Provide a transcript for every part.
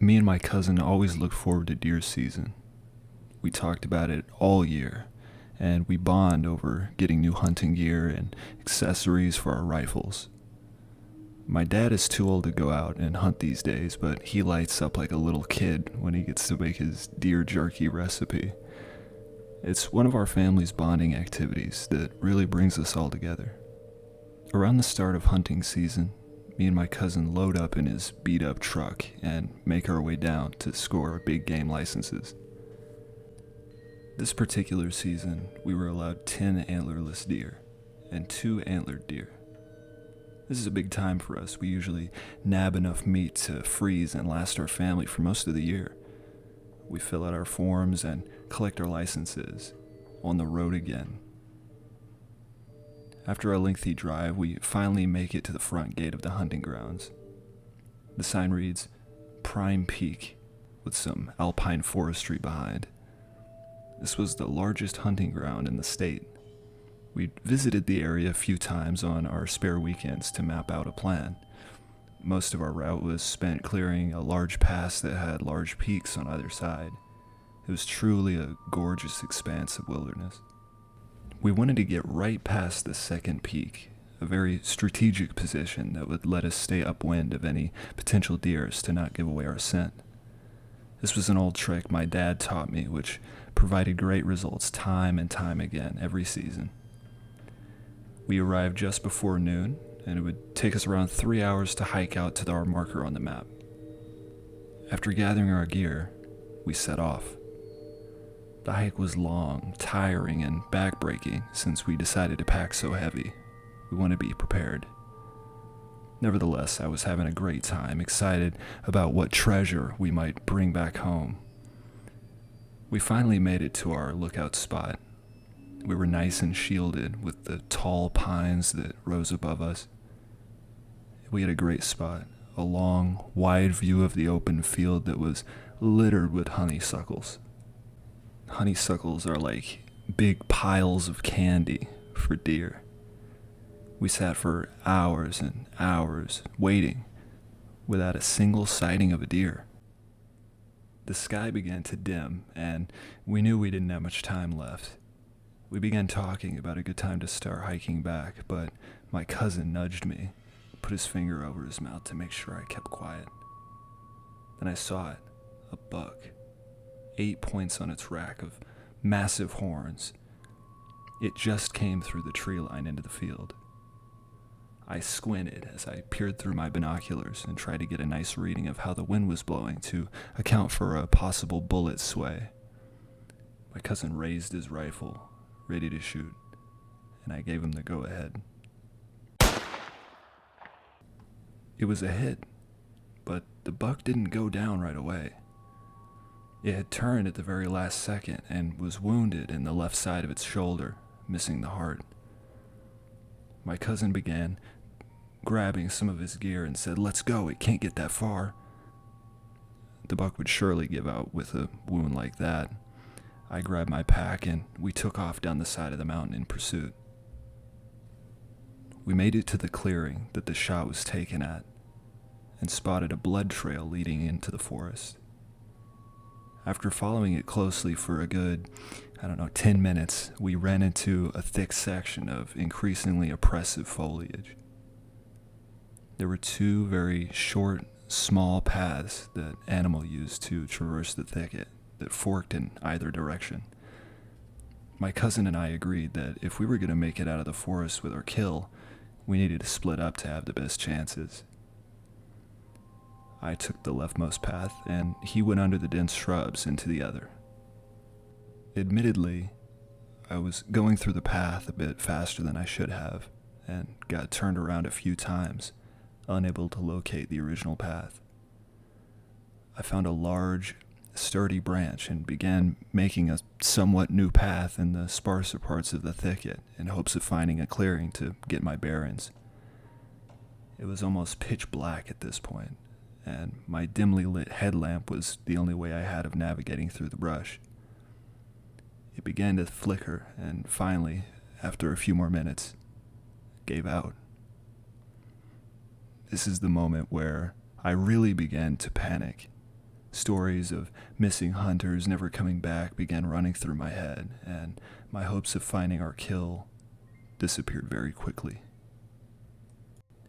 Me and my cousin always looked forward to deer season. We talked about it all year, and we bond over getting new hunting gear and accessories for our rifles. My dad is too old to go out and hunt these days, but he lights up like a little kid when he gets to make his deer jerky recipe. It's one of our family's bonding activities that really brings us all together. Around the start of hunting season, me and my cousin load up in his beat-up truck and make our way down to score our big game licenses. This particular season, we were allowed 10 antlerless deer and 2 antlered deer. This is a big time for us. We usually nab enough meat to freeze and last our family for most of the year. We fill out our forms and collect our licenses. On the road again. After a lengthy drive, we finally make it to the front gate of the hunting grounds. The sign reads, Prime Peak, with some alpine forestry behind. This was the largest hunting ground in the state. We'd visited the area a few times on our spare weekends to map out a plan. Most of our route was spent clearing a large pass that had large peaks on either side. It was truly a gorgeous expanse of wilderness. We wanted to get right past the second peak, a very strategic position that would let us stay upwind of any potential deers to not give away our scent. This was an old trick my dad taught me, which provided great results time and time again every season. We arrived just before noon, and it would take us around 3 hours to hike out to our marker on the map. After gathering our gear, we set off. The hike was long, tiring, and backbreaking since we decided to pack so heavy. We want to be prepared. Nevertheless, I was having a great time, excited about what treasure we might bring back home. We finally made it to our lookout spot. We were nice and shielded with the tall pines that rose above us. We had a great spot, a long, wide view of the open field that was littered with honeysuckles. Honeysuckles are like big piles of candy for deer. We sat for hours and hours waiting without a single sighting of a deer. The sky began to dim, and we knew we didn't have much time left. We began talking about a good time to start hiking back, but my cousin nudged me, put his finger over his mouth to make sure I kept quiet. Then I saw it, a buck, 8 points on its rack of massive horns. It just came through the tree line into the field. I squinted as I peered through my binoculars and tried to get a nice reading of how the wind was blowing to account for a possible bullet sway. My cousin raised his rifle, ready to shoot, and I gave him the go-ahead. It was a hit, but the buck didn't go down right away. It had turned at the very last second and was wounded in the left side of its shoulder, missing the heart. My cousin began grabbing some of his gear and said, "Let's go, it can't get that far." The buck would surely give out with a wound like that. I grabbed my pack and we took off down the side of the mountain in pursuit. We made it to the clearing that the shot was taken at and spotted a blood trail leading into the forest. After following it closely for a good, 10 minutes, we ran into a thick section of increasingly oppressive foliage. There were 2 very short, small paths that animal used to traverse the thicket that forked in either direction. My cousin and I agreed that if we were going to make it out of the forest with our kill, we needed to split up to have the best chances. I took the leftmost path, and he went under the dense shrubs into the other. Admittedly, I was going through the path a bit faster than I should have, and got turned around a few times, unable to locate the original path. I found a large, sturdy branch and began making a somewhat new path in the sparser parts of the thicket in hopes of finding a clearing to get my bearings. It was almost pitch black at this point, and my dimly lit headlamp was the only way I had of navigating through the brush. It began to flicker, and finally, after a few more minutes, gave out. This is the moment where I really began to panic. Stories of missing hunters never coming back began running through my head, and my hopes of finding our kill disappeared very quickly.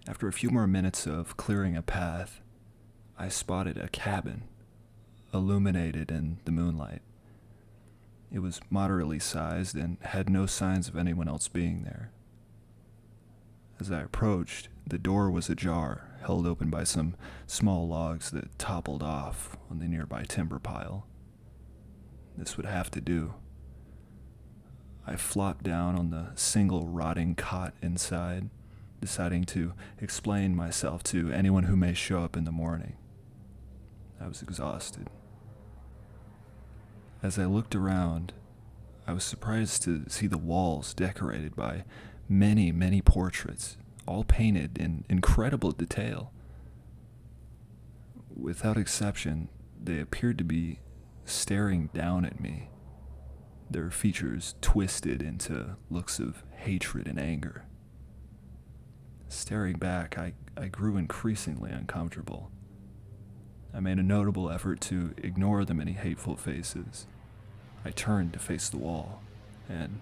After a few more minutes of clearing a path, I spotted a cabin, illuminated in the moonlight. It was moderately sized and had no signs of anyone else being there. As I approached, the door was ajar, held open by some small logs that toppled off on the nearby timber pile. This would have to do. I flopped down on the single rotting cot inside, deciding to explain myself to anyone who may show up in the morning. I was exhausted. As I looked around, I was surprised to see the walls decorated by many portraits, all painted in incredible detail. Without exception, they appeared to be staring down at me, their features twisted into looks of hatred and anger. Staring back, I grew increasingly uncomfortable. I made a notable effort to ignore the many hateful faces. I turned to face the wall, and,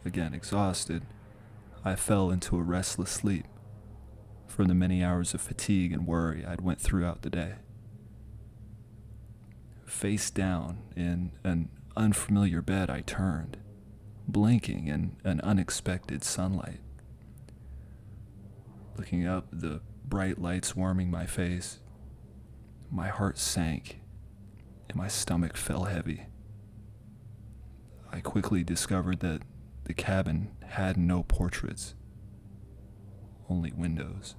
again exhausted, I fell into a restless sleep from the many hours of fatigue and worry I'd went throughout the day. Face down in an unfamiliar bed, I turned, blinking in an unexpected sunlight. Looking up, the bright lights warming my face, my heart sank and my stomach fell heavy. I quickly discovered that the cabin had no portraits, only windows.